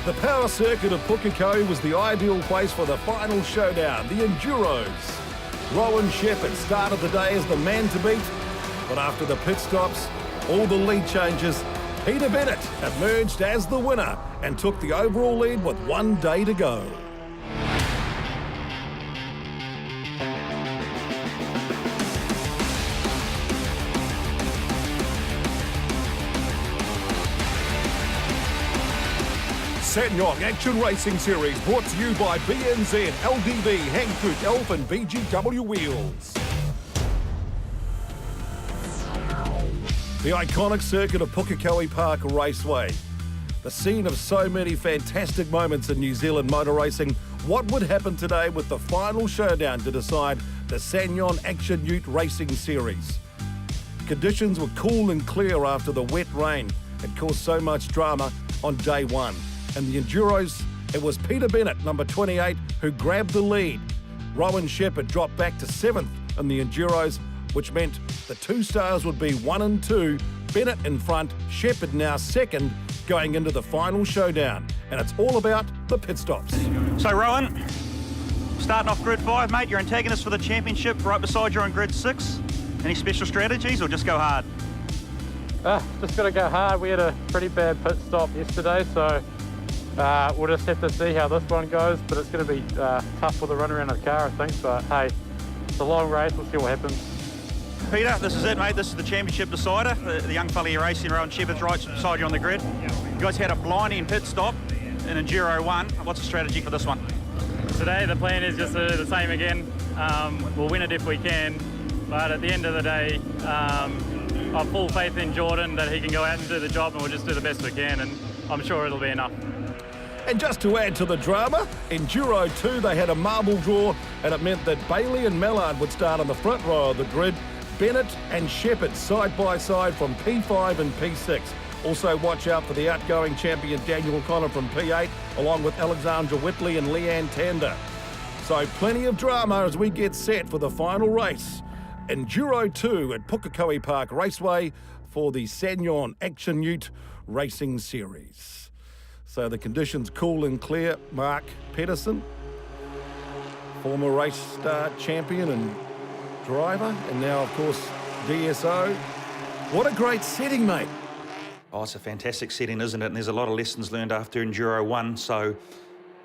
The power circuit of Pukekohe was the ideal place for the final showdown, the Enduros. Rowan Shepherd started the day as the man to beat, but after the pit stops, all the lead changes, Peter Bennett emerged as the winner and took the overall lead with 1 day to go. SsangYong Action Racing Series brought to you by BNZ, LDV, Hankook, Elf and BGW Wheels. The iconic circuit of Pukekohe Park Raceway. The scene of so many fantastic moments in New Zealand motor racing. What would happen today with the final showdown to decide the SsangYong Action Ute Racing Series? Conditions were cool and clear after the wet rain. It caused so much drama on day one. And the Enduros, it was Peter Bennett, number 28, who grabbed the lead. Rowan Shepherd dropped back to 7th in the Enduros, which meant the 2 stars would be 1 and 2, Bennett in front, Shepherd now 2nd, going into the final showdown. And it's all about the pit stops. So Rowan, starting off grid 5, mate, your antagonist for the championship right beside you on grid 6. Any special strategies or just go hard? Just got to go hard. We had a pretty bad pit stop yesterday, so we'll just have to see how this one goes, but it's going to be tough with the run around of the car, I think. But hey, it's a long race. We'll see what happens. Peter, this is it, mate. This is the championship decider. The young fella you're racing, Rowan Shepherd's right beside you on the grid. You guys had a blinding pit stop in Enduro 1. What's the strategy for this one? Today, the plan is just to do the same again. We'll win it if we can, but at the end of the day, I've full faith in Jordan that he can go out and do the job, and we'll just do the best we can, and I'm sure it'll be enough. And just to add to the drama, Enduro 2, they had a marble draw, and it meant that Bailey and Mallard would start on the front row of the grid. Bennett and Shepherd side by side from P5 and P6. Also watch out for the outgoing champion Daniel Connor from P8, along with Alexandra Whitley and Leanne Tander. So plenty of drama as we get set for the final race. Enduro 2 at Pukekohe Park Raceway for the SsangYong Action Ute Racing Series. So the conditions cool and clear. Mark Pedersen, former race star champion and driver, and now of course DSO. What a great setting, mate. Oh, it's a fantastic setting, isn't it? And there's a lot of lessons learned after Enduro 1, so you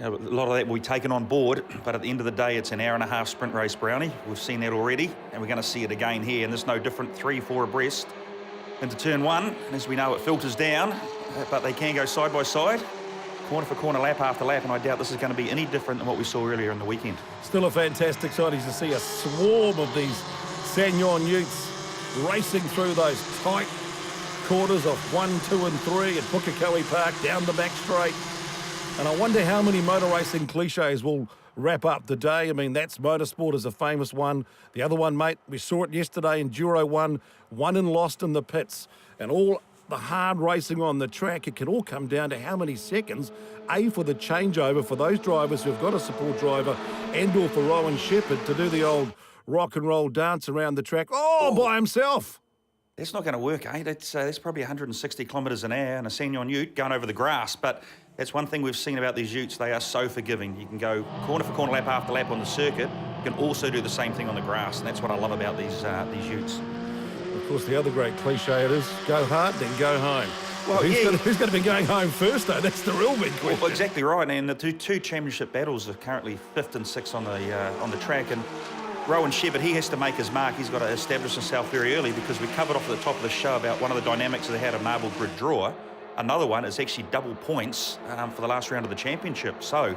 know, a lot of that will be taken on board, but at the end of the day, it's an hour-and-a-half sprint race, Brownie. We've seen that already, and we're going to see it again here, and there's no different, 3-4 abreast into turn 1. And as we know, it filters down, but they can go side by side, corner for corner, lap after lap, and I doubt this is going to be any different than what we saw earlier in the weekend. Still a fantastic sight to see a swarm of these SsangYong Utes racing through those tight quarters of 1, 2 and 3 at Pukekohe Park down the back straight. And I wonder how many motor racing cliches will wrap up the day. I mean, that's motorsport is a famous one. The other one, mate, we saw it yesterday, Enduro 1, won and lost in the pits. And all the hard racing on the track, it can all come down to how many seconds, A, for the changeover for those drivers who've got a support driver, and or for Rowan Shepherd to do the old rock and roll dance around the track, by himself. That's not going to work, eh? That's probably 160 kilometres an hour and a SsangYong Ute going over the grass, but that's one thing we've seen about these utes. They are so forgiving. You can go corner for corner, lap after lap on the circuit. You can also do the same thing on the grass, and that's what I love about these utes. Of course, the other great cliche it is, go hard, then go home. Well, who's going to be going home first, though? That's the real big question. Well, exactly right, and the two championship battles are currently 5th and 6th on the track, and Rowan Shepherd, he has to make his mark. He's got to establish himself very early, because we covered off at the top of the show about one of the dynamics they had a marble grid draw. Another one is actually double points for the last round of the championship. So,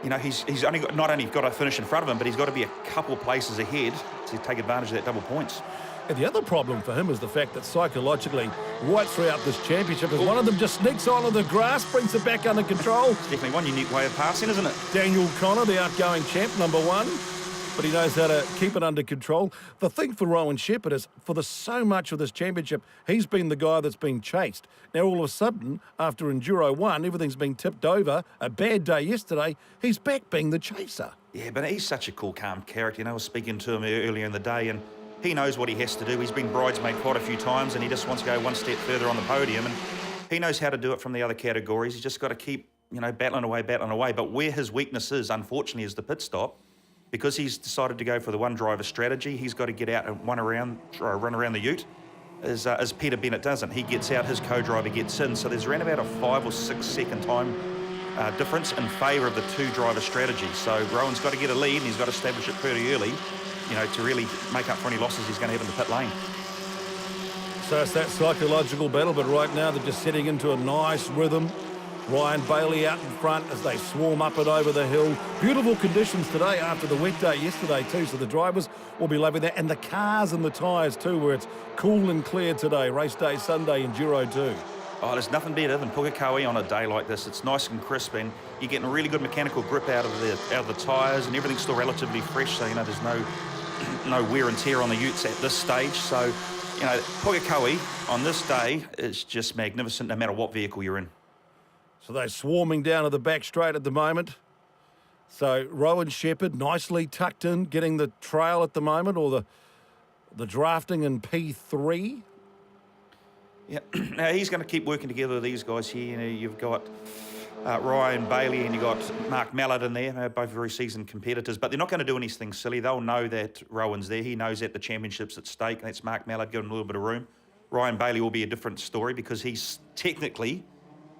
you know, he's not only got to finish in front of him, but he's got to be a couple places ahead to take advantage of that double points. And the other problem for him is the fact that psychologically, right throughout this championship, if one of them just sneaks onto the grass, brings it back under control. It's definitely one unique way of passing, isn't it? Daniel Connor, the outgoing champ, number 1. But he knows how to keep it under control. The thing for Rowan Shepherd is, for so much of this championship, he's been the guy that's been chased. Now, all of a sudden, after Enduro 1, everything's been tipped over, a bad day yesterday, he's back being the chaser. Yeah, but he's such a cool, calm character. You know, I was speaking to him earlier in the day, and he knows what he has to do. He's been bridesmaid quite a few times, and he just wants to go one step further on the podium, and he knows how to do it from the other categories. He's just got to keep battling away. But where his weakness is, unfortunately, is the pit stop. Because he's decided to go for the one driver strategy, he's got to get out and run around the ute. As Peter Bennett doesn't. He gets out, his co-driver gets in. So there's around about a 5 or 6 second time difference in favour of the two driver strategy. So Rowan's got to get a lead and he's got to establish it pretty early, to really make up for any losses he's going to have in the pit lane. So it's that psychological battle, but right now they're just setting into a nice rhythm. Ryan Bailey out in front as they swarm up and over the hill. Beautiful conditions today after the wet day yesterday too, so the drivers will be loving that. And the cars and the tyres too, where it's cool and clear today. Race day Sunday, Enduro 2. Oh, there's nothing better than Pukekohe on a day like this. It's nice and crisp and you're getting a really good mechanical grip out of the tyres and everything's still relatively fresh, so there's no wear and tear on the utes at this stage. So, Pukekohe on this day is just magnificent no matter what vehicle you're in. So they're swarming down to the back straight at the moment. So Rowan Shepherd nicely tucked in, getting the trail at the moment, or the drafting in P3. Yeah, now he's going to keep working together with these guys here. You've got Ryan Bailey and you've got Mark Mallard in there, both very seasoned competitors, but they're not going to do anything silly. They'll know that Rowan's there. He knows that the championship's at stake. That's Mark Mallard, give him a little bit of room. Ryan Bailey will be a different story because he's technically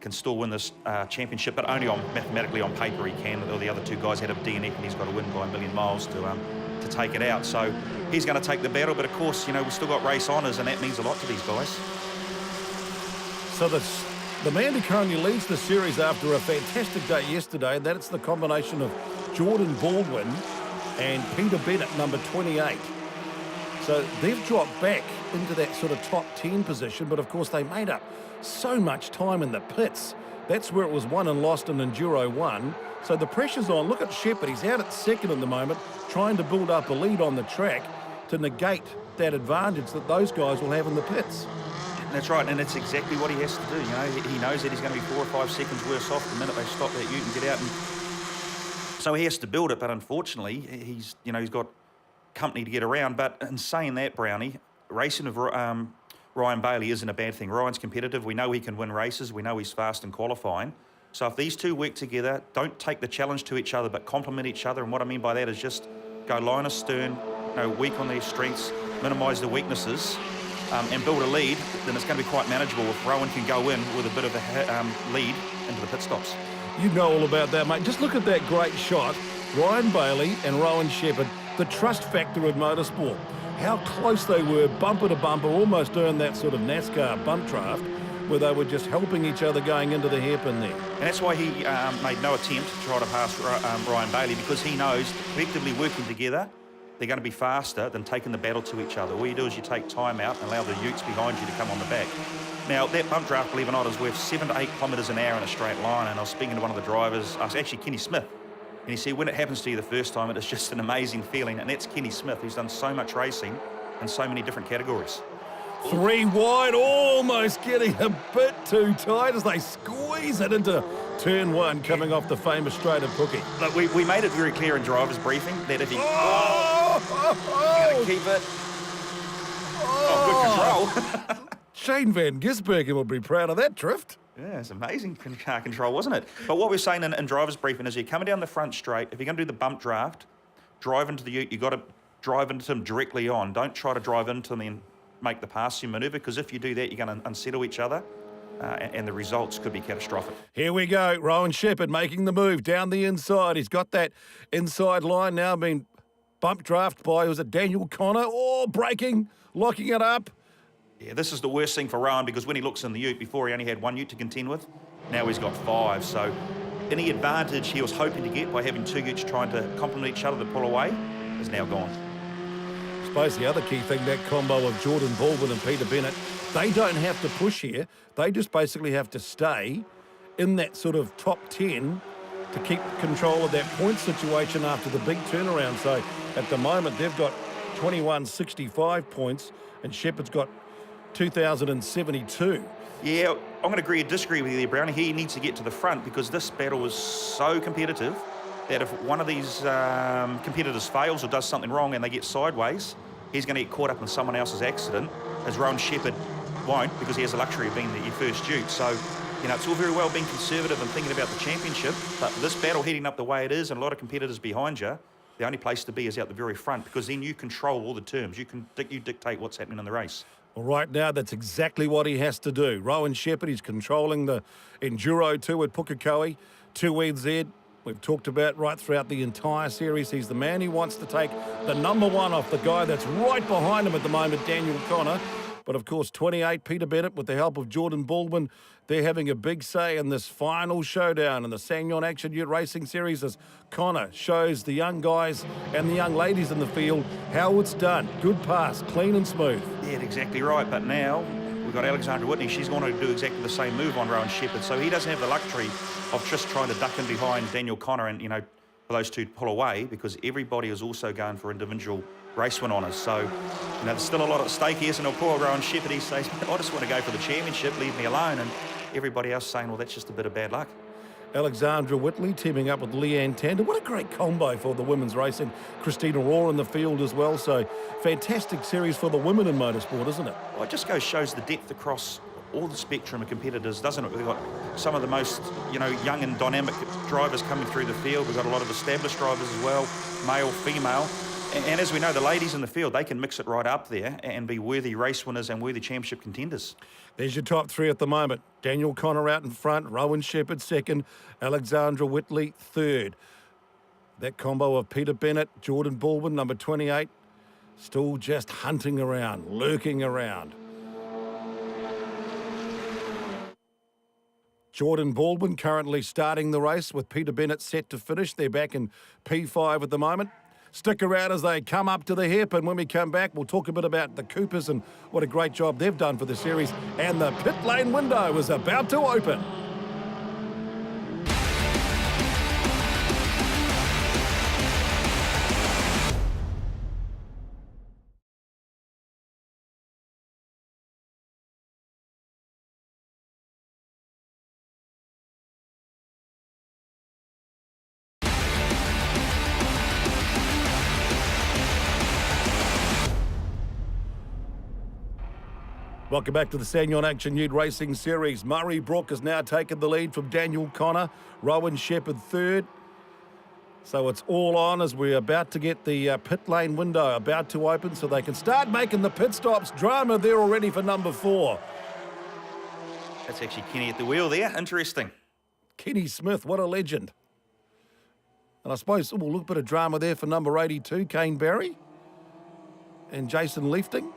can still win this championship, but only mathematically on paper he can. Or the other two guys had a DNF and he's got to win by a million miles to take it out. So he's going to take the battle, but of course, we've still got race honours and that means a lot to these guys. So the man who currently leads the series after a fantastic day yesterday, that's the combination of Jordan Baldwin and Peter Bennett, number 28. So they've dropped back into that sort of top 10 position, but of course they made up so much time in the pits. That's where it was won and lost in Enduro 1. So the pressure's on. Look at Shepherd. He's out at second at the moment, trying to build up a lead on the track to negate that advantage that those guys will have in the pits. That's right, and it's exactly what he has to do. He knows that he's going to be 4 or 5 seconds worse off the minute they stop that ute and get out. And so he has to build it, but unfortunately, he's got company to get around. But in saying that, Brownie, racing of Ryan Bailey isn't a bad thing. Ryan's competitive. We know he can win races. We know he's fast in qualifying. So if these two work together, don't take the challenge to each other, but complement each other. And what I mean by that is just go line astern, weak on their strengths, minimise the weaknesses, and build a lead. Then it's going to be quite manageable if Rowan can go in with a bit of a lead into the pit stops. You know all about that, mate. Just look at that great shot. Ryan Bailey and Rowan Shepherd, the trust factor of motorsport. How close they were, bumper to bumper, almost earned that sort of NASCAR bump draft where they were just helping each other going into the hairpin there. And that's why he made no attempt to try to pass Ryan Bailey, because he knows collectively working together, they're going to be faster than taking the battle to each other. All you do is you take time out and allow the utes behind you to come on the back. Now, that bump draft, believe it or not, is worth 7 to 8 kilometres an hour in a straight line. And I was speaking to one of the drivers, actually Kenny Smith, and he said, when it happens to you the first time, it's just an amazing feeling. And that's Kenny Smith, who's done so much racing in so many different categories. 3 wide, almost getting a bit too tight as they squeeze it into turn 1, coming off the famous straight of Pookie. Look, we made it very clear in driver's briefing that if he... keep it. Good control. Shane Van Gisbergen would be proud of that drift. Yeah, it's amazing car control, wasn't it? But what we're saying in driver's briefing is you're coming down the front straight. If you're going to do the bump draft, drive into the ute. You've got to drive into them directly on. Don't try to drive into them and make the passing manoeuvre, because if you do that, you're going to unsettle each other. And the results could be catastrophic. Here we go. Rowan Shepherd making the move down the inside. He's got that inside line now being bump draft by, was it Daniel Connor? Oh, braking, locking it up. Yeah, this is the worst thing for Rowan, because when he looks in the ute, before he only had 1 ute to contend with, now he's got 5. So any advantage he was hoping to get by having 2 utes trying to complement each other to pull away is now gone. I suppose the other key thing, that combo of Jordan Baldwin and Peter Bennett, they don't have to push here. They just basically have to stay in that sort of top 10 to keep control of that point situation after the big turnaround. So at the moment, they've got 2165 points and Shepherd's got 2,072. Yeah, I'm going to agree or disagree with you there, Brownie. He needs to get to the front, because this battle is so competitive that if one of these competitors fails or does something wrong and they get sideways, he's going to get caught up in someone else's accident, as Rowan Shepherd won't, because he has the luxury of being your first ute. So it's all very well being conservative and thinking about the championship, but this battle heading up the way it is and a lot of competitors behind you, the only place to be is out the very front, because then you control all the terms. You dictate what's happening in the race. Well, right now, that's exactly what he has to do. Rowan Shepherd, he's controlling the Enduro 2 at Pukekohe, 2NZ. We've talked about right throughout the entire series. He's the man who wants to take the #1 off the guy that's right behind him at the moment, Daniel Connor. But, of course, 28, Peter Bennett, with the help of Jordan Baldwin, they're having a big say in this final showdown in the SsangYong Racing Series as Connor shows the young guys and the young ladies in the field how it's done. Good pass, clean and smooth. Yeah, exactly right. But now we've got Alexandra Whitney. She's going to do exactly the same move on Rowan Shepherd. So he doesn't have the luxury of just trying to duck in behind Daniel Connor and, for those two to pull away, because everybody is also going for individual race win honours. So, there's still a lot at stake here. So now poor Rowan Shepherd, he says, I just want to go for the championship, leave me alone. And everybody else saying, well, that's just a bit of bad luck. Alexandra Whitley teaming up with Leanne Tander. What a great combo for the women's racing. Christina Raw in the field as well. So fantastic series for the women in motorsport, isn't it? Well, it just shows the depth across all the spectrum of competitors, doesn't it? We've got some of the most, young and dynamic drivers coming through the field. We've got a lot of established drivers as well, male, female. And as we know, the ladies in the field, they can mix it right up there and be worthy race winners and worthy championship contenders. There's your top three at the moment. Daniel Connor out in front, Rowan Shepherd second, Alexandra Whitley third. That combo of Peter Bennett, Jordan Baldwin, number 28, still just hunting around, lurking around. Jordan Baldwin currently starting the race with Peter Bennett set to finish. They're back in P5 at the moment. Stick around as they come up to the hip, and when we come back, we'll talk a bit about the Coopers and what a great job they've done for the series. And the pit lane window is about to open. Welcome back to the SsangYong Racing Series. Murray Brook has now taken the lead from Daniel Connor. Rowan Shepherd third. So it's all on as we're about to get the pit lane window about to open so they can start making the pit stops. Drama there already for number 4. That's actually Kenny at the wheel there. Interesting. Kenny Smith, what a legend. And I suppose, a little bit of drama there for number 82, Kane Barry. And Jason Leifting.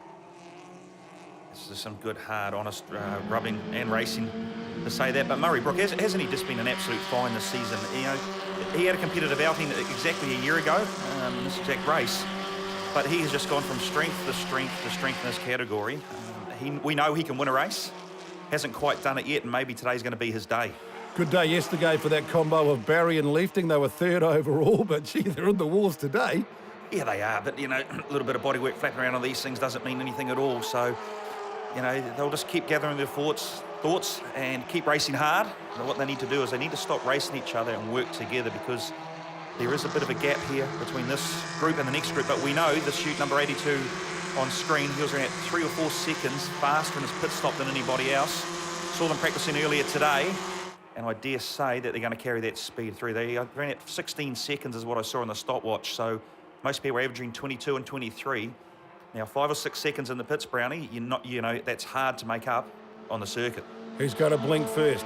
This is some good, hard, honest rubbing and racing to say that. But Murray Brook, hasn't he just been an absolute find this season? He had a competitive outing exactly a year ago in this exact race. But he has just gone from strength to strength to strength in this category. We know he can win a race. Hasn't quite done it yet, and maybe today's going to be his day. Good day yesterday for that combo of Barry and Leifting. They were third overall, but gee, they're in the wars today. Yeah, they are. But, a little bit of bodywork flapping around on these things doesn't mean anything at all. So, they'll just keep gathering their thoughts and keep racing hard. And what they need to do is they need to stop racing each other and work together, because there is a bit of a gap here between this group and the next group. But we know the chute number 82 on screen, he was around 3 or 4 seconds faster in his pit stop than anybody else. Saw them practicing earlier today, and I dare say that they're going to carry that speed through. They ran at 16 seconds is what I saw on the stopwatch. So most people are averaging 22 and 23. Now, 5 or 6 seconds in the pits, Brownie, that's hard to make up on the circuit. Who's going to blink first?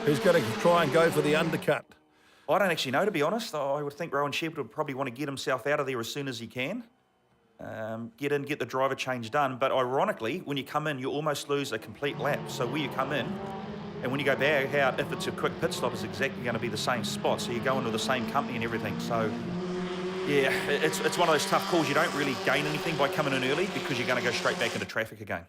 Who's going to try and go for the undercut? I don't actually know, to be honest. I would think Rowan Shepherd would probably want to get himself out of there as soon as he can. Get in, get the driver change done. But ironically, when you come in, you almost lose a complete lap. So where you come in, and when you go back out, if it's a quick pit stop, it's exactly going to be the same spot. So you go into the same company and everything. So yeah, it's one of those tough calls. You don't really gain anything by coming in early, because you're going to go straight back into traffic again.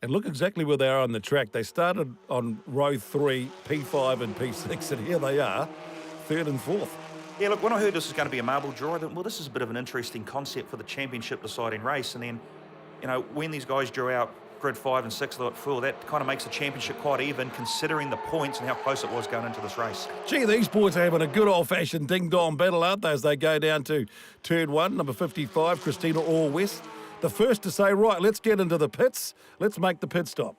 And look exactly where they are on the track. They started on row 3, P5 and P6, and here they are, 3rd and 4th. Yeah, look, when I heard this was going to be a marble draw, I thought, well, this is a bit of an interesting concept for the championship deciding race. And then, when these guys drew out grid 5 and 6, I thought, well, that kind of makes the championship quite even, considering the points and how close it was going into this race. Gee, these boys are having a good old-fashioned ding-dong battle, aren't they, as they go down to turn 1, number 55, Christina Orr West. The first to say, right, let's get into the pits. Let's make the pit stop.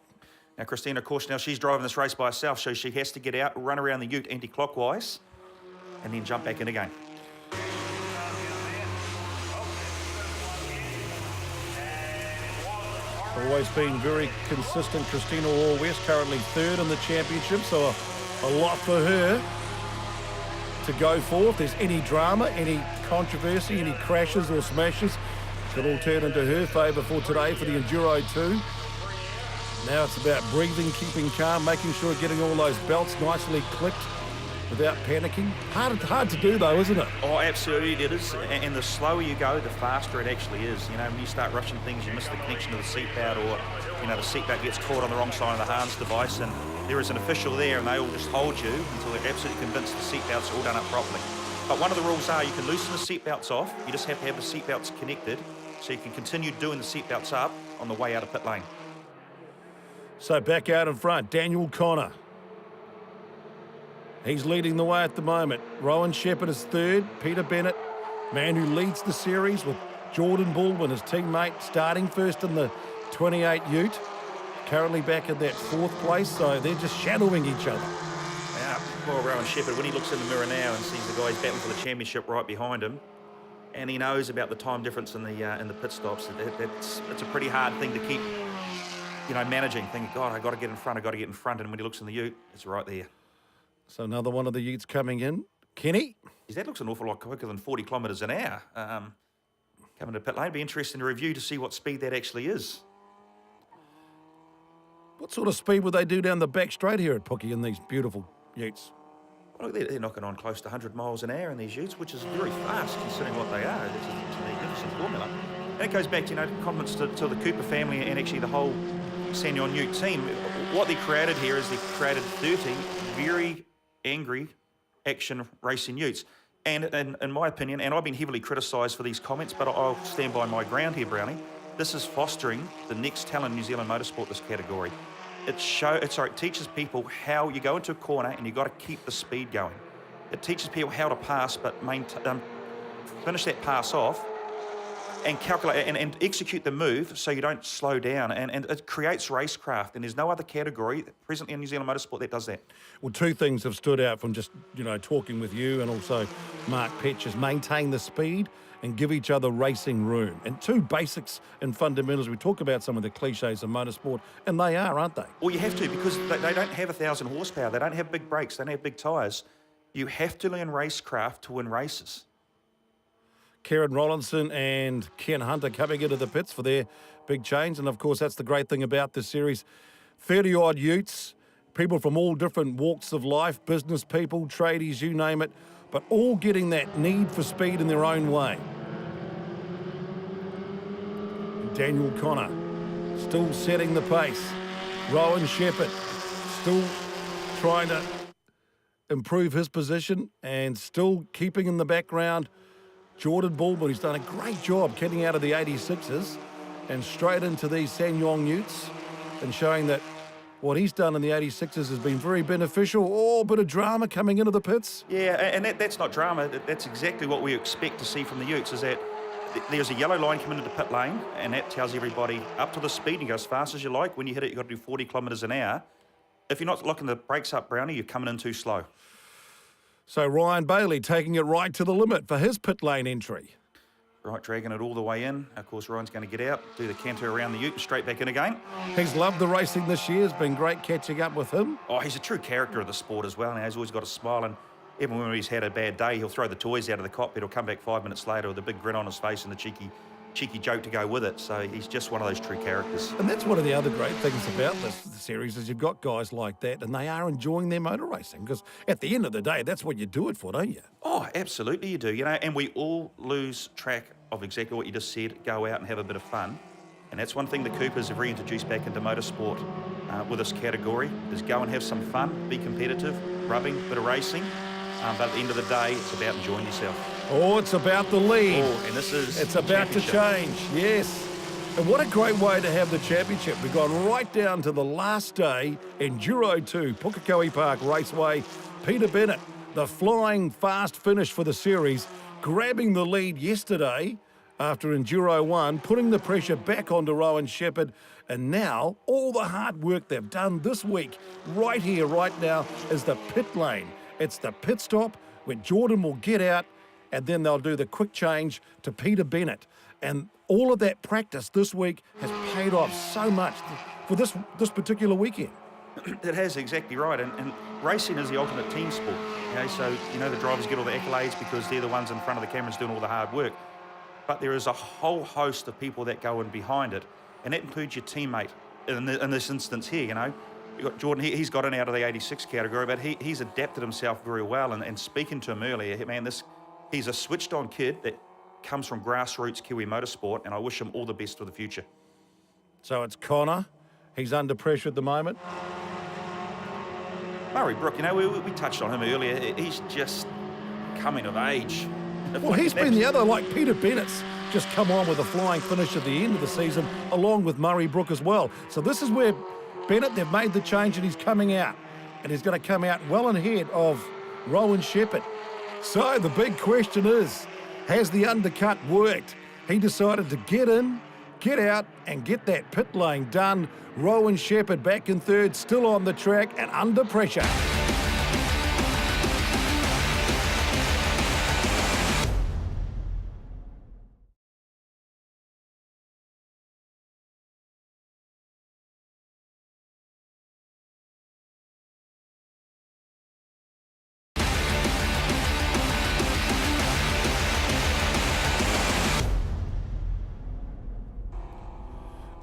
Now, Christina, of course, now she's driving this race by herself, so she has to get out, run around the ute anti-clockwise, and then jump back in again. Always been very consistent, Christina West, currently third in the championship, so a lot for her to go for. If there's any drama, any controversy, any crashes or smashes, could all turn into her favour for today for the Enduro 2. Now it's about breathing, keeping calm, making sure getting all those belts nicely clicked without panicking. Hard to do though, isn't it? Oh, absolutely it is. And the slower you go, the faster it actually is. You know, when you start rushing things, you miss the connection to the seatbelt, or, you know, the seatbelt gets caught on the wrong side of the harness device, and there is an official there and they all just hold you until they're absolutely convinced the seatbelts are all done up properly. But one of the rules are you can loosen the seatbelts off, you just have to have the seatbelts connected so you can continue doing the seatbelts up on the way out of pit lane. So back out in front, Daniel Connor. He's leading the way at the moment. Rowan Shepherd is third. Peter Bennett, man who leads the series with Jordan Baldwin, his teammate, starting first in the 28 ute. Currently back in that fourth place, so they're just shadowing each other. Yeah, poor Rowan Shepherd, when he looks in the mirror now and sees the guys battling for the championship right behind him, and he knows about the time difference in the pit stops, it's a pretty hard thing to keep, you know, managing, thinking, God, I got to get in front, and when he looks in the ute, it's right there. So another one of the utes coming in. Kenny. That looks an awful lot quicker than 40 kilometres an hour. Coming to pit lane, it'd be interesting to review to see what speed that actually is. What sort of speed would they do down the back straight here at Pookie in these beautiful utes? Well, they're knocking on close to 100 miles an hour in these utes, which is very fast considering what they are. It's a magnificent formula. And it goes back to, you know, compliments to the Cooper family and actually the whole SsangYong Ute team. What they created here is they created 30 very angry action racing utes. And in my opinion, and I've been heavily criticised for these comments, but I'll stand by my ground here, Brownie. This is fostering the next talent in New Zealand motorsport, this category. It teaches people how you go into a corner and you've got to keep the speed going. It teaches people how to pass, but finish that pass off and calculate and execute the move so you don't slow down. And it creates racecraft, and there's no other category presently in New Zealand motorsport that does that. Well, two things have stood out from just, you know, talking with you and also Mark Petch is maintain the speed and give each other racing room. And two basics and fundamentals. We talk about some of the cliches of motorsport, and they are, aren't they? Well, you have to, because they don't have 1,000 horsepower. They don't have big brakes. They don't have big tyres. You have to learn racecraft to win races. Kieran Rollinson and Ken Hunter coming into the pits for their big change. And, of course, that's the great thing about this series. 30-odd utes, people from all different walks of life, business people, tradies, you name it, but all getting that need for speed in their own way. Daniel Connor still setting the pace. Rowan Shepherd still trying to improve his position and still keeping in the background Jordan Baldwin, who's done a great job getting out of the 86s and straight into these SsangYong utes and showing that what he's done in the 86s has been very beneficial. Oh, a bit of drama coming into the pits. Yeah, and that's not drama. That's exactly what we expect to see from the utes, is that there's a yellow line coming into the pit lane, and that tells everybody up to the speed, you go as fast as you like. When you hit it, you've got to do 40 kilometres an hour. If you're not locking the brakes up, Brownie, you're coming in too slow. So Ryan Bailey taking it right to the limit for his pit lane entry. Right, dragging it all the way in. Of course, Ryan's going to get out, do the canter around the ute and straight back in again. He's loved the racing this year. It's been great catching up with him. Oh, he's a true character of the sport as well. And he's always got a smile. And even when he's had a bad day, he'll throw the toys out of the cockpit. He'll come back 5 minutes later with a big grin on his face and the cheeky joke to go with it. So he's just one of those true characters. And that's one of the other great things about this series is you've got guys like that and they are enjoying their motor racing because at the end of the day, that's what you do it for, don't you? Oh, absolutely you do. You know, and we all lose track of exactly what you just said, go out and have a bit of fun. And that's one thing the Coopers have reintroduced back into motorsport with this category, is go and have some fun, be competitive, rubbing, bit of racing. But at the end of the day, it's about enjoying yourself. Oh, it's about the lead. Oh, and this is it's about to change, yes. And what a great way to have the championship. We've gone right down to the last day, Enduro 2, Pukekohe Park Raceway. Peter Bennett, the flying fast finish for the series, grabbing the lead yesterday after Enduro 1, putting the pressure back onto Rowan Shepherd. And now, all the hard work they've done this week, right here, right now, is the pit lane. It's the pit stop where Jordan will get out, and then they'll do the quick change to Peter Bennett. And all of that practice this week has paid off so much for this particular weekend. It has, exactly right. And racing is the ultimate team sport. So, the drivers get all the accolades because they're the ones in front of the cameras doing all the hard work. But there is a whole host of people that go in behind it, and that includes your teammate in this instance here, You've got Jordan, he's got in out of the 86 category, but he's adapted himself very well. And speaking to him earlier, man, he's a switched-on kid that comes from grassroots Kiwi motorsport, and I wish him all the best for the future. So it's Connor. He's under pressure at the moment. Murray Brook, we touched on him earlier. He's just coming of age. Well, he's been the other, like Peter Bennett's just come on with a flying finish at the end of the season, along with Murray Brook as well. So this is where Bennett, they've made the change and he's coming out. And he's going to come out well ahead of Rowan Shepherd. So the big question is, has the undercut worked? He decided to get in, get out, and get that pit lane done. Rowan Shepherd back in third, still on the track and under pressure.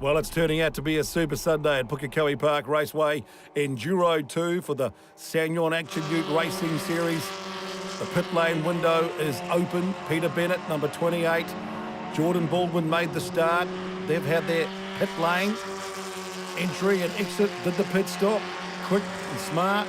Well, it's turning out to be a Super Sunday at Pukekohe Park Raceway. Enduro 2 for the SsangYong Racing Series. The pit lane window is open. Peter Bennett, number 28. Jordan Baldwin made the start. They've had their pit lane entry and exit, did the pit stop. Quick and smart.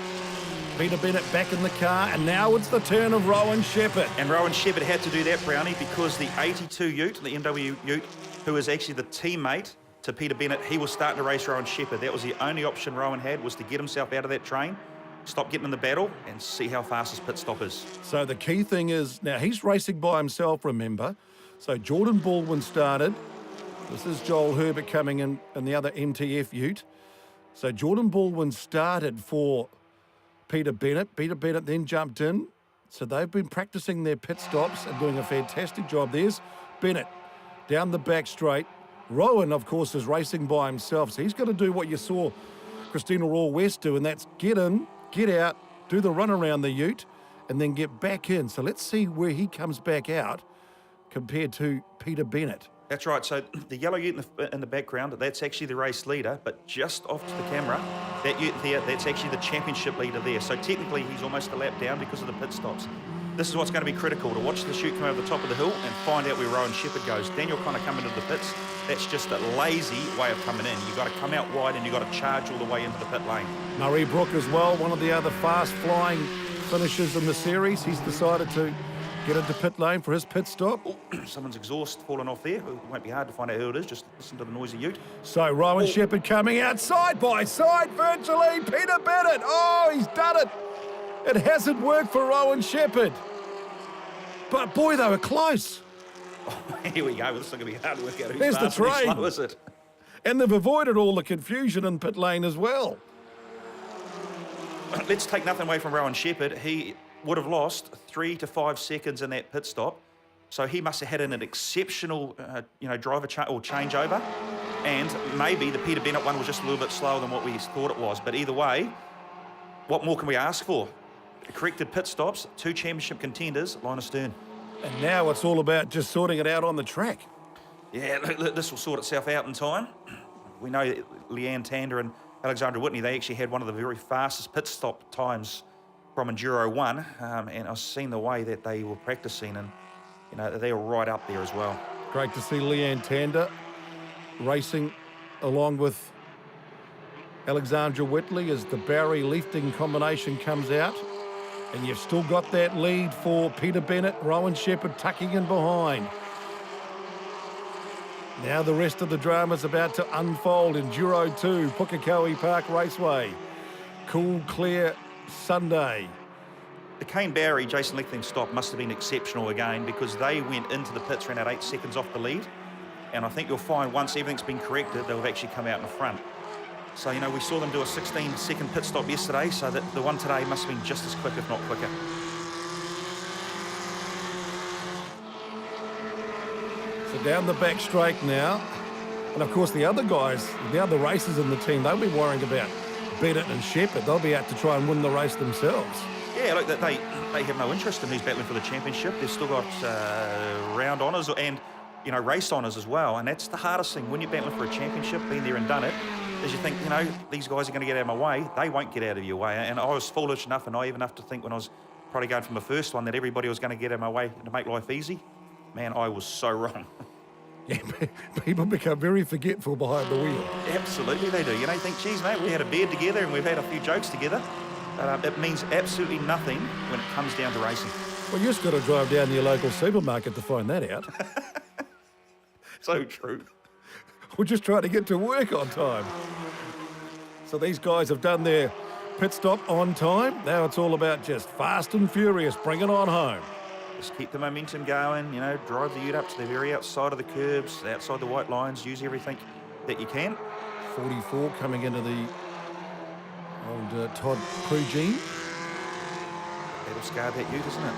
Peter Bennett back in the car, and now it's the turn of Rowan Shepherd. And Rowan Shepherd had to do that, Brownie, because the 82 ute, the MW ute, who is actually the teammate to Peter Bennett, he was starting to race Rowan Shepherd. That was the only option Rowan had, was to get himself out of that train, stop getting in the battle, and see how fast his pit stop is. So the key thing is, now he's racing by himself, remember. So Jordan Baldwin started. This is Joel Herbert coming in the other MTF ute. So Jordan Baldwin started for Peter Bennett. Peter Bennett then jumped in. So they've been practicing their pit stops and doing a fantastic job. There's Bennett down the back straight. Rowan, of course, is racing by himself, so he's got to do what you saw Christina Raw West do, and that's get in, get out, do the run around the ute, and then get back in. So let's see where he comes back out compared to Peter Bennett. That's right. So the yellow ute in the background, that's actually the race leader, but just off to the camera, that ute there, that's actually the championship leader there. So technically, he's almost a lap down because of the pit stops. This is what's going to be critical, to watch the chute come over the top of the hill and find out where Rowan Shepherd goes. Daniel kind of coming into the pits. That's just a lazy way of coming in. You've got to come out wide and you've got to charge all the way into the pit lane. Murray Brook as well, one of the other fast-flying finishers in the series. He's decided to get into pit lane for his pit stop. Oh, someone's exhaust fallen off there. It won't be hard to find out who it is. Just listen to the noisy ute. So Rowan Shepherd coming out side by side virtually. Peter Bennett. Oh, he's done it. It hasn't worked for Rowan Shepherd. But boy, they were close. Oh, here we go. This is going to be hard to work out who's There's fast the and who's train. slow, is it? And they've avoided all the confusion in pit lane as well. Let's take nothing away from Rowan Shepherd. He would have lost 3 to 5 seconds in that pit stop. So he must have had an exceptional, driver changeover. And maybe the Peter Bennett one was just a little bit slower than what we thought it was. But either way, what more can we ask for? Corrected pit stops, 2 championship contenders, line astern. And now it's all about just sorting it out on the track. Yeah, this will sort itself out in time. We know that Leanne Tander and Alexandra Whitney, they actually had one of the very fastest pit stop times from Enduro 1. And I've seen the way that they were practicing, and they were right up there as well. Great to see Leanne Tander racing along with Alexandra Whitley as the Barry lifting combination comes out. And you've still got that lead for Peter Bennett, Rowan Shepherd tucking in behind. Now the rest of the drama's about to unfold. Enduro 2, Pukekohe Park Raceway. Cool, clear Sunday. The Kane Barry, Jason Leckling stop must have been exceptional again, because they went into the pits around 8 seconds off the lead. And I think you'll find once everything's been corrected, they'll actually come out in front. So, you know, we saw them do a 16-second pit stop yesterday, so that the one today must have been just as quick, if not quicker. So down the back straight now. And of course the other guys, the other racers in the team, they'll be worrying about Bennett and Shepherd. They'll be out to try and win the race themselves. Yeah, look, they have no interest in who's battling for the championship. They've still got round honours and, you know, race honours as well. And that's the hardest thing when you're battling for a championship, been there and done it, is you think, you know, these guys are going to get out of my way. They won't get out of your way. And I was foolish enough and naive enough to think when I was probably going from the first one that everybody was going to get out of my way to make life easy. Man, I was so wrong. Yeah, people become very forgetful behind the wheel. Absolutely they do. You know, you think, geez, mate, we had a beer together and we've had a few jokes together. It means absolutely nothing when it comes down to racing. Well, you just got to drive down to your local supermarket to find that out. So true. We're just trying to get to work on time. So these guys have done their pit stop on time. Now it's all about just fast and furious, bring it on home. Just keep the momentum going, you know, drive the ute up to the very outside of the curbs, outside the white lines, use everything that you can. 44 coming into the old Todd Prugene. That'll scar that ute, isn't it?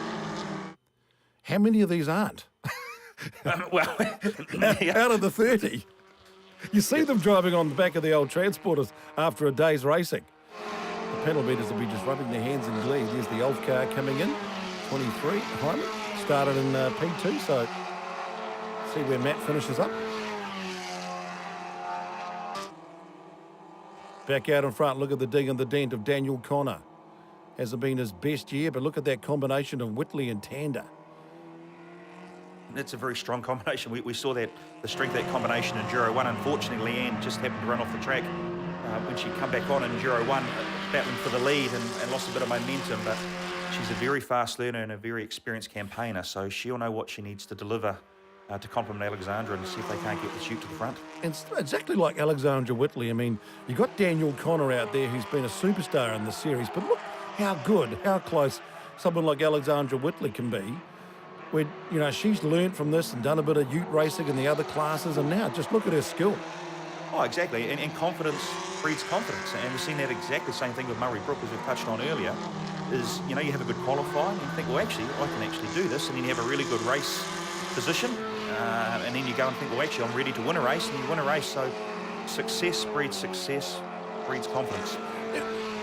How many of these aren't? Well, Out of the 30. You see them driving on the back of the old transporters after a day's racing. The pedal beaters will be just rubbing their hands in glee. There's the old car coming in, 23, Hyman. Started in P2, so see where Matt finishes up. Back out in front, look at the dig and the dent of Daniel Connor. Hasn't been his best year, but look at that combination of Whitley and Tander. It's a very strong combination. We saw that the strength of that combination in Enduro 1. Unfortunately, Leanne just happened to run off the track when she come back on in Enduro 1, battling for the lead and lost a bit of momentum. But she's a very fast learner and a very experienced campaigner, so she'll know what she needs to deliver to complement Alexandra and see if they can't get the chute to the front. And it's exactly like Alexandra Whitley. I mean, you got Daniel Connor out there who's been a superstar in the series, but look how good, how close someone like Alexandra Whitley can be. Where, you know, she's learned from this and done a bit of ute racing in the other classes, and now just look at her skill. Oh, exactly. And confidence breeds confidence. And we've seen that exactly the same thing with Murray Brook, as we've touched on earlier, is, you know, you have a good qualifying and you think, well, actually, I can actually do this. And then you have a really good race position. And then you go and think, well, actually, I'm ready to win a race. And you win a race. So success breeds confidence.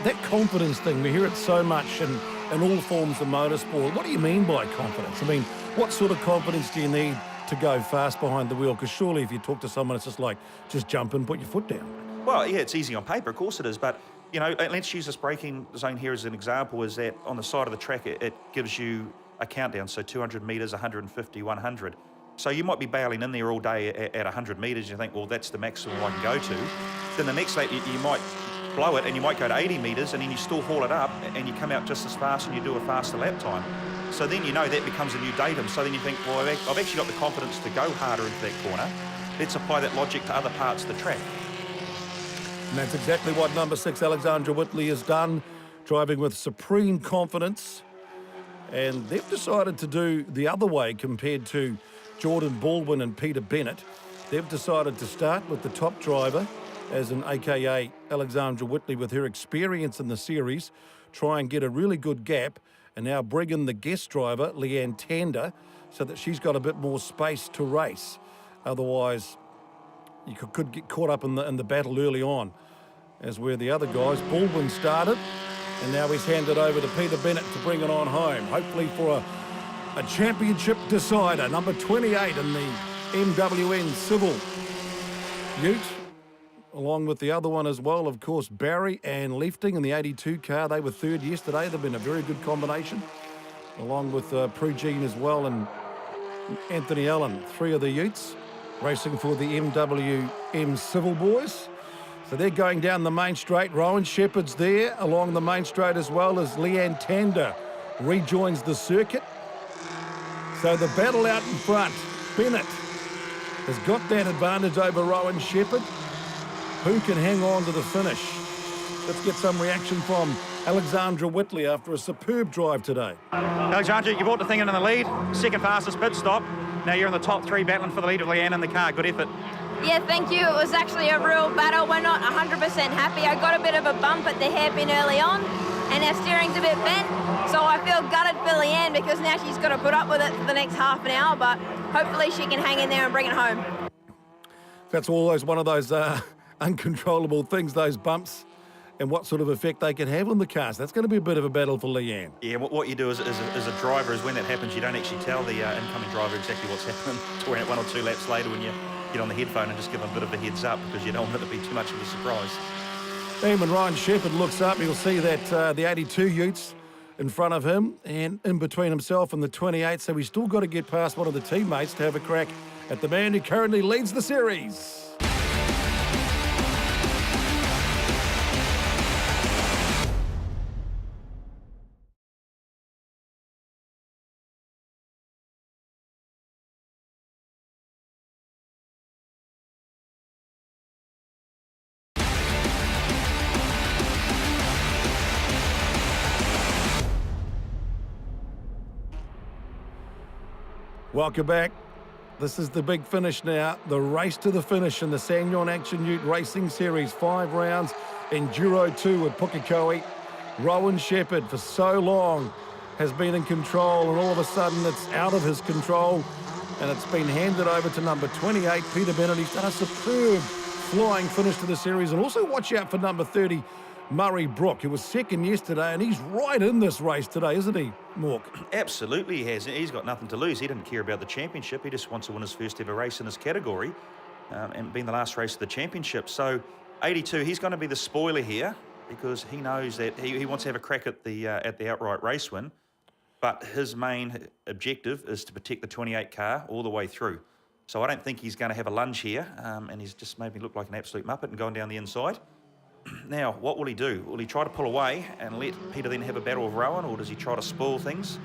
That confidence thing, we hear it so much in all forms of motorsport. What do you mean by confidence? I mean, what sort of confidence do you need to go fast behind the wheel? Because surely if you talk to someone, it's just like, just jump and put your foot down. Well, yeah, it's easy on paper, of course it is. But, you know, let's use this braking zone here as an example, is that on the side of the track, it gives you a countdown. So 200 metres, 150, 100. So you might be bailing in there all day at 100 metres. You think, well, that's the maximum I can go to. Then the next lap, you might blow it and you might go to 80 metres and then you still haul it up and you come out just as fast and you do a faster lap time. So then you know that becomes a new datum. So then you think, well, I've actually got the confidence to go harder into that corner. Let's apply that logic to other parts of the track. And that's exactly what number 6 Alexandra Whitley has done, driving with supreme confidence. And they've decided to do the other way compared to Jordan Baldwin and Peter Bennett. They've decided to start with the top driver, as an AKA Alexandra Whitley, with her experience in the series, try and get a really good gap, and now bring in the guest driver, Leanne Tander, so that she's got a bit more space to race. Otherwise, you could get caught up in the battle early on, as where the other guys. Baldwin started, and now he's handed over to Peter Bennett to bring it on home, hopefully for a championship decider, number 28 in the MWN Civil Ute. Along with the other one as well, of course, Barry and Lefting in the 82 car. They were third yesterday. They've been a very good combination. Along with Prugene as well and Anthony Allen, 3 of the Utes, racing for the MWM Civil Boys. So they're going down the main straight. Rowan Shepherd's there along the main straight as well as Leanne Tander rejoins the circuit. So the battle out in front. Bennett has got that advantage over Rowan Shepherd. Who can hang on to the finish? Let's get some reaction from Alexandra Whitley after a superb drive today. Alexandra, you brought the thing in the lead, second fastest pit stop. Now you're in the top three battling for the lead of Leanne in the car. Good effort. Yeah, thank you. It was actually a real battle. We're not 100% happy. I got a bit of a bump at the hairpin early on, and our steering's a bit bent. So I feel gutted for Leanne because now she's got to put up with it for the next half an hour, but hopefully she can hang in there and bring it home. That's always one of those uncontrollable things, those bumps, and what sort of effect they can have on the cars. That's going to be a bit of a battle for Leanne. Yeah, what you do as a driver is when that happens, you don't actually tell the incoming driver exactly what's happening until 1 or 2 laps later when you get on the headphone and just give them a bit of a heads up because you don't want it to be too much of a surprise. And when Ryan Shepherd looks up, he'll see that the 82 utes in front of him and in between himself and the 28, so he's still got to get past one of the teammates to have a crack at the man who currently leads the series. Welcome back. This is the big finish now. The race to the finish in the SsangYong Racing Series. 5 rounds, Enduro 2 at Pukekohe. Rowan Shepherd for so long has been in control, and all of a sudden it's out of his control, and it's been handed over to number 28, Peter Bennett. He's done a superb flying finish to the series. And also watch out for number 30, Murray Brook, who was second yesterday, and he's right in this race today, isn't he, Mork? Absolutely he has. He's got nothing to lose. He didn't care about the championship. He just wants to win his first ever race in his category and being the last race of the championship. So 82, he's going to be the spoiler here because he knows that he wants to have a crack at the outright race win. But his main objective is to protect the 28 car all the way through. So I don't think he's going to have a lunge here, and he's just made me look like an absolute muppet and going down the inside. Now, what will he do? Will he try to pull away and let Peter then have a battle with Rowan, or does he try to spoil things?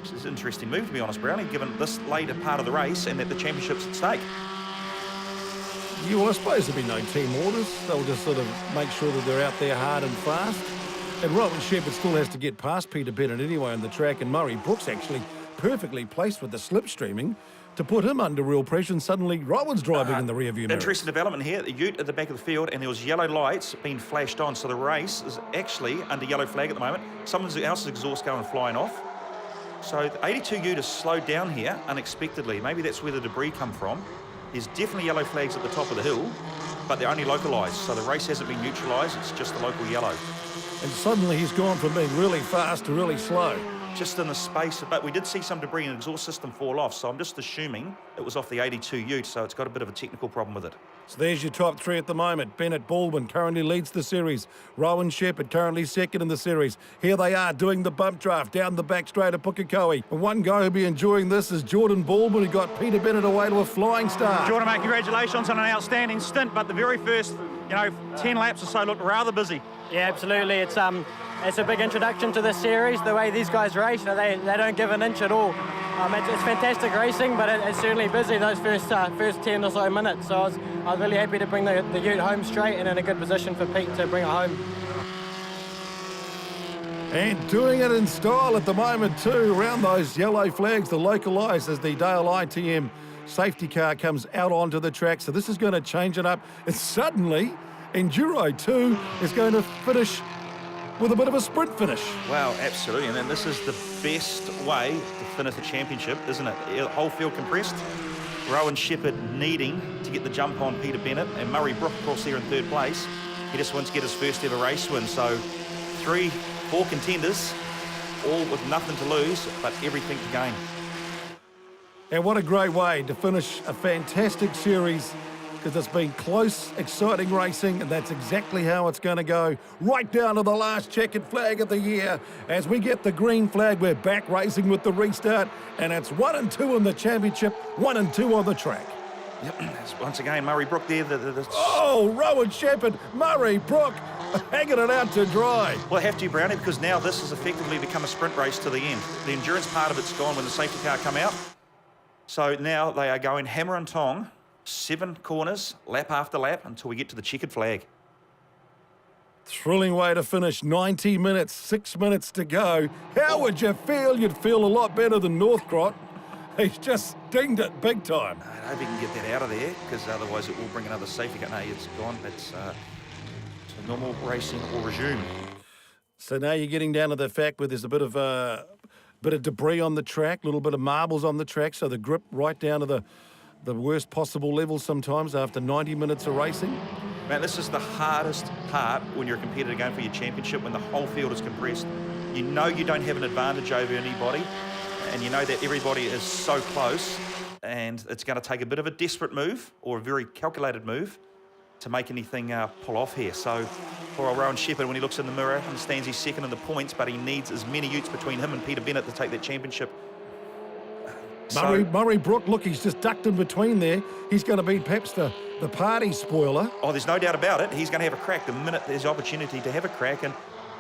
Which is an interesting move, to be honest, Brownie, given this later part of the race and that the championship's at stake. Yeah, well, I suppose there'll be no team orders. They'll just sort of make sure that they're out there hard and fast. And Rowan Shepherd still has to get past Peter Bennett anyway on the track, and Murray Brooks actually perfectly placed with the slipstreaming to put him under real pressure, and suddenly Rowan's driving in the rearview mirror. Interesting development here. The ute at the back of the field, and there was yellow lights being flashed on, so the race is actually under yellow flag at the moment. Someone else's exhaust going flying off. So the 82 ute has slowed down here unexpectedly. Maybe that's where the debris come from. There's definitely yellow flags at the top of the hill, but they're only localised, so the race hasn't been neutralised, it's just the local yellow. And suddenly he's gone from being really fast to really slow. Just in the space, but we did see some debris in the exhaust system fall off, so I'm just assuming it was off the 82 ute, so it's got a bit of a technical problem with it. So there's your top 3 at the moment. Bennett Baldwin currently leads the series. Rowan Shepherd currently second in the series. Here they are doing the bump draft down the back straight of Pukekohe. And one guy who'll be enjoying this is Jordan Baldwin, who got Peter Bennett away to a flying start. Jordan, mate, congratulations on an outstanding stint, but the very first, 10 laps or so looked rather busy. Yeah, absolutely. It's a big introduction to this series. The way these guys race, they don't give an inch at all. It's fantastic racing, but it's certainly busy those first 10 or so minutes. So I was really happy to bring the ute home straight and in a good position for Pete to bring it home. And doing it in style at the moment too, around those yellow flags, the localised as the Dale ITM safety car comes out onto the track. So this is going to change it up. And suddenly, Enduro 2 is going to finish with a bit of a sprint finish. Wow, absolutely. And then this is the best way to finish the championship, isn't it? The whole field compressed. Rowan Shepherd needing to get the jump on Peter Bennett, and Murray Brook, of course, there in 3rd place. He just wants to get his first ever race win. So 4 contenders, all with nothing to lose, but everything to gain. And what a great way to finish a fantastic series, because it's been close, exciting racing, and that's exactly how it's going to go, right down to the last checkered flag of the year. As we get the green flag, we're back racing with the restart, and it's 1 and 2 in the championship, 1 and 2 on the track. Yep, once again, Murray Brook there. Oh, Rowan Shepherd, Murray Brook, hanging it out to dry. Well, I have to, Brownie, because now this has effectively become a sprint race to the end. The endurance part of it's gone when the safety car come out. So now they are going hammer and tong, 7 corners, lap after lap, until we get to the checkered flag. Thrilling way to finish, 90 minutes, 6 minutes to go. How would you feel? You'd feel a lot better than Northcott. He's just dinged it big time. I hope he can get that out of there, because otherwise it will bring another safety car. No, it's gone. It's normal racing will resume. So now you're getting down to the fact where there's a bit of debris on the track, a little bit of marbles on the track, so the grip right down to the worst possible level sometimes after 90 minutes of racing. Man, this is the hardest part when you're a competitor going for your championship, when the whole field is compressed. You know you don't have an advantage over anybody, and you know that everybody is so close, and it's going to take a bit of a desperate move or a very calculated move to make anything pull off here. So poor old Rowan Shepherd, when he looks in the mirror, understands he's second in the points, but he needs as many utes between him and Peter Bennett to take that championship. Murray Brook, look, he's just ducked in between there. He's going to be perhaps the party spoiler. Oh, there's no doubt about it. He's going to have a crack the minute there's opportunity to have a crack, and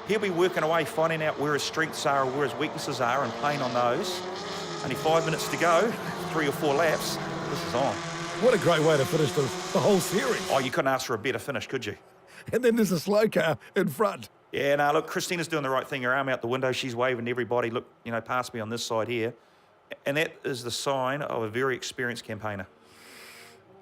he'll be working away, finding out where his strengths are or where his weaknesses are and playing on those. Only 5 minutes to go, 3 or 4 laps. This is on. What a great way to finish the whole series. Oh, you couldn't ask for a better finish, could you? And then there's a slow car in front. Yeah, no, look, Christina's doing the right thing. Her arm out the window. She's waving to everybody. Look, you know, past me on this side here. And that is the sign of a very experienced campaigner.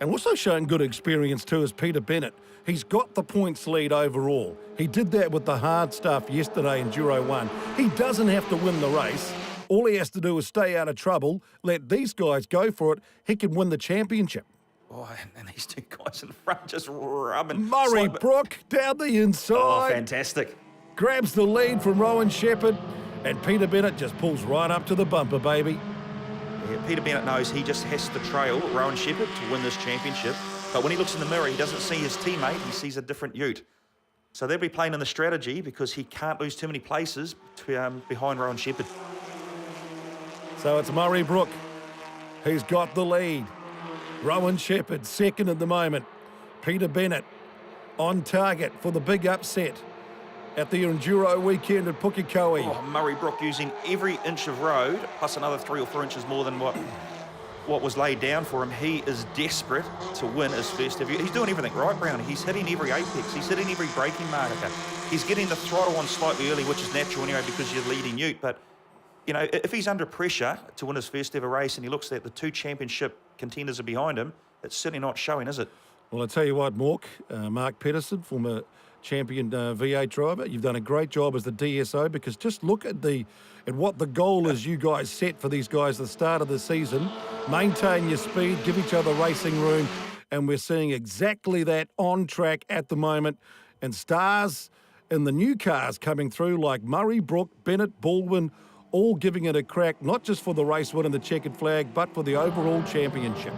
And also showing good experience too is Peter Bennett. He's got the points lead overall. He did that with the hard stuff yesterday in Enduro 1. He doesn't have to win the race. All he has to do is stay out of trouble, let these guys go for it. He can win the championship. Oh, and these two guys in front just rubbing. Murray Brook down the inside. Oh, fantastic. Grabs the lead from Rowan Shepherd, and Peter Bennett just pulls right up to the bumper, baby. Yeah, Peter Bennett knows he just has to trail Rowan Shepherd to win this championship. But when he looks in the mirror, he doesn't see his teammate, he sees a different ute. So they'll be playing in the strategy because he can't lose too many places behind Rowan Shepherd. So it's Murray Brook who's got the lead. Rowan Shepherd second at the moment. Peter Bennett on target for the big upset at the Enduro weekend at Pukekohe. Oh, Murray Brook using every inch of road, plus another 3 or 4 inches more than what was laid down for him. He is desperate to win his first ever. He's doing everything right, Brownie. He's hitting every apex. He's hitting every braking marker. He's getting the throttle on slightly early, which is natural anyway because you're leading ute. But, you know, if he's under pressure to win his first ever race and he looks at the 2 championship contenders are behind him, it's certainly not showing, is it? Well, I tell you what, Mork, Mark Pedersen, former champion V8 driver, you've done a great job as the DSO, because just look at what the goal is you guys set for these guys at the start of the season. Maintain your speed, give each other racing room, and we're seeing exactly that on track at the moment. And stars in the new cars coming through like Murray Brook, Bennett, Baldwin, all giving it a crack, not just for the race win and the checkered flag, but for the overall championship.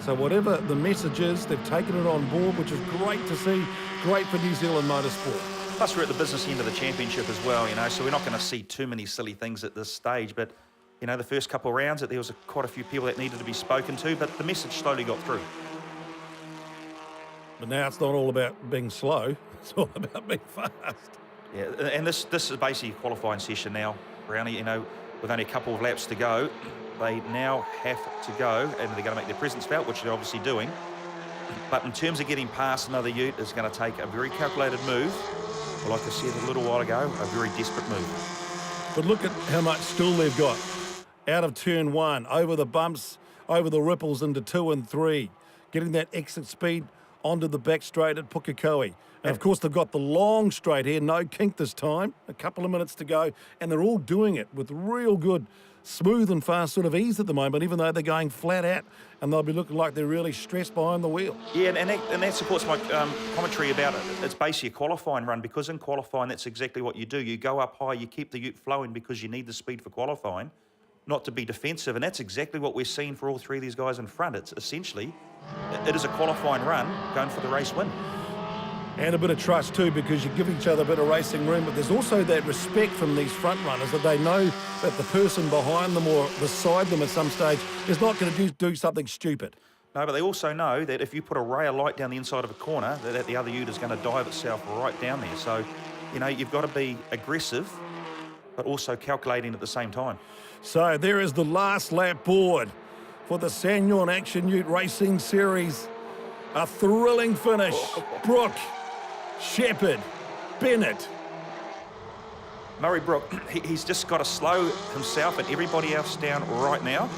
So whatever the message is, they've taken it on board, which is great to see. Great for New Zealand motorsport. Plus, we're at the business end of the championship as well, you know, so we're not going to see too many silly things at this stage. But, you know, the first couple of rounds, there was quite a few people that needed to be spoken to, but the message slowly got through. But now it's not all about being slow. It's all about being fast. Yeah, and this is basically a qualifying session now, Brownie. You know, with only a couple of laps to go, they now have to go, and they're going to make their presence felt, which they're obviously doing. But in terms of getting past another ute, it's going to take a very calculated move. But like I said a little while ago, a very desperate move. But look at how much still they've got. Out of turn 1, over the bumps, over the ripples into 2 and 3, getting that exit speed onto the back straight at Pukekohe. And of course, they've got the long straight here, no kink this time, a couple of minutes to go, and they're all doing it with real good, smooth and fast sort of ease at the moment, even though they're going flat out, and they'll be looking like they're really stressed behind the wheel. Yeah, and that supports my commentary about it. It's basically a qualifying run, because in qualifying, that's exactly what you do. You go up high, you keep the ute flowing because you need the speed for qualifying, not to be defensive, and that's exactly what we're seeing for all 3 of these guys in front. It's essentially, it is a qualifying run going for the race win. And a bit of trust too, because you give each other a bit of racing room, but there's also that respect from these front runners that they know that the person behind them or beside them at some stage is not going to do something stupid. No, but they also know that if you put a ray of light down the inside of a corner, that the other ute is going to dive itself right down there. So, you know, you've got to be aggressive, but also calculating at the same time. So there is the last lap board for the SsangYong Racing Series. A thrilling finish. Brook Shepherd, Bennett. Murray Brook, he's just got to slow himself and everybody else down right now.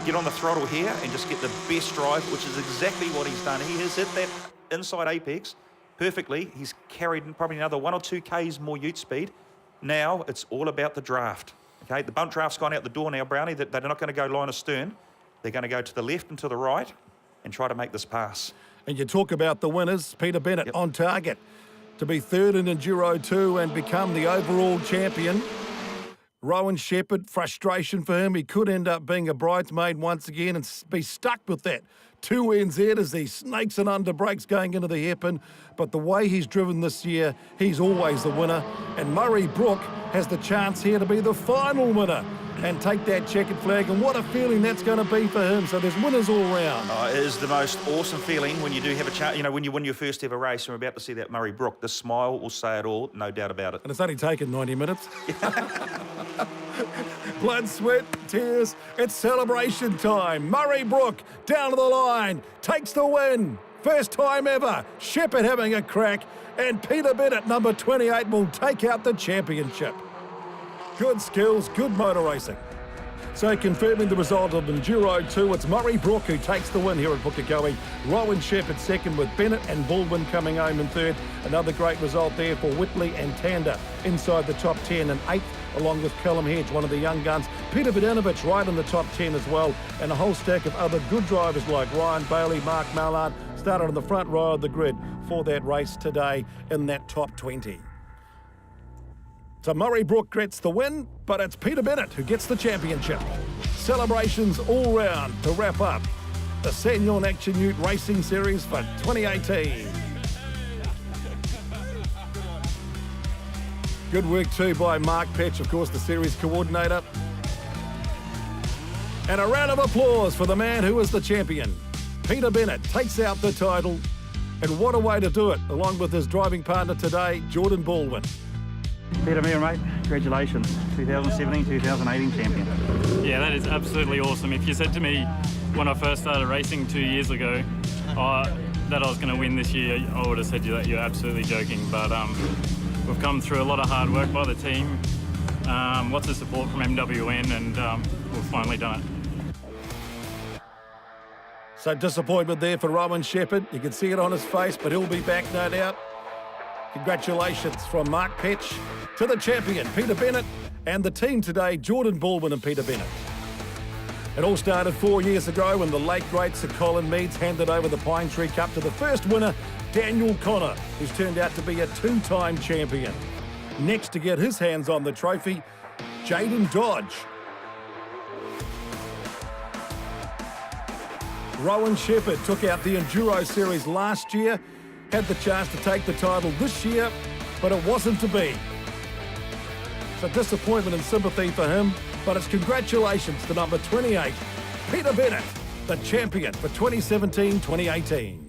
Get on the throttle here and just get the best drive, which is exactly what he's done. He has hit that inside apex perfectly. He's carried probably another 1 or 2 Ks more ute speed. Now it's all about the draft. Okay, the bump draft's gone out the door now, Brownie. They're not going to go line astern. They're going to go to the left and to the right and try to make this pass. And you talk about the winners, Peter Bennett on target to be third in Enduro 2 and become the overall champion. Rowan Shepherd, frustration for him. He could end up being a bridesmaid once again and be stuck with that 2NZ as he snakes and under brakes going into the hairpin. But the way he's driven this year, he's always the winner. And Murray Brook has the chance here to be the final winner and take that checkered flag. And what a feeling that's going to be for him. So there's winners all round. Oh, it is the most awesome feeling when you do have a chance. You know, when you win your first ever race, and we're about to see that Murray Brook. The smile will say it all, no doubt about it. And it's only taken 90 minutes. Blood, sweat, tears. It's celebration time. Murray Brook down to the line, takes the win. First time ever. Shepherd having a crack. And Peter Bennett, number 28, will take out the championship. Good skills, good motor racing. So confirming the result of Enduro 2, it's Murray Brook who takes the win here at Pukekohe. Rowan Shepherd second with Bennett and Baldwin coming home in third. Another great result there for Whitley and Tander inside the top 10 and 8th, along with Callum Hedge, one of the young guns. Peter Vidanovic right in the top 10 as well, and a whole stack of other good drivers like Ryan Bailey, Mark Mallard started on the front row of the grid for that race today in that top 20. So Murray Brook gets the win, but it's Peter Bennett who gets the championship. Celebrations all round to wrap up the SsangYong Racing Series for 2018. Good work too by Mark Petch, of course, the series coordinator. And a round of applause for the man who is the champion. Peter Bennett takes out the title, and what a way to do it, along with his driving partner today, Jordan Baldwin. Peter Miller, mate, congratulations. 2017-2018 champion. Yeah, that is absolutely awesome. If you said to me when I first started racing 2 years ago that I was going to win this year, I would have said that you're absolutely joking. But we've come through a lot of hard work by the team, lots of support from MWN, and we've finally done it. So disappointment there for Rowan Shepherd. You can see it on his face, but he'll be back, no doubt. Congratulations from Mark Petch to the champion, Peter Bennett, and the team today, Jordan Baldwin and Peter Bennett. It all started 4 years ago when the late great Sir Colin Meads handed over the Pine Tree Cup to the first winner, Daniel Connor, who's turned out to be a 2-time champion. Next to get his hands on the trophy, Jaden Dodge. Rowan Shepherd took out the Enduro Series last year, had the chance to take the title this year, but it wasn't to be. So disappointment and sympathy for him, but it's congratulations to number 28, Peter Bennett, the champion for 2017-2018.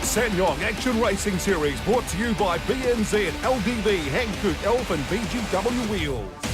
SsangYong Racing Series brought to you by BNZ, LDV, Hankook, Elf and BGW Wheels.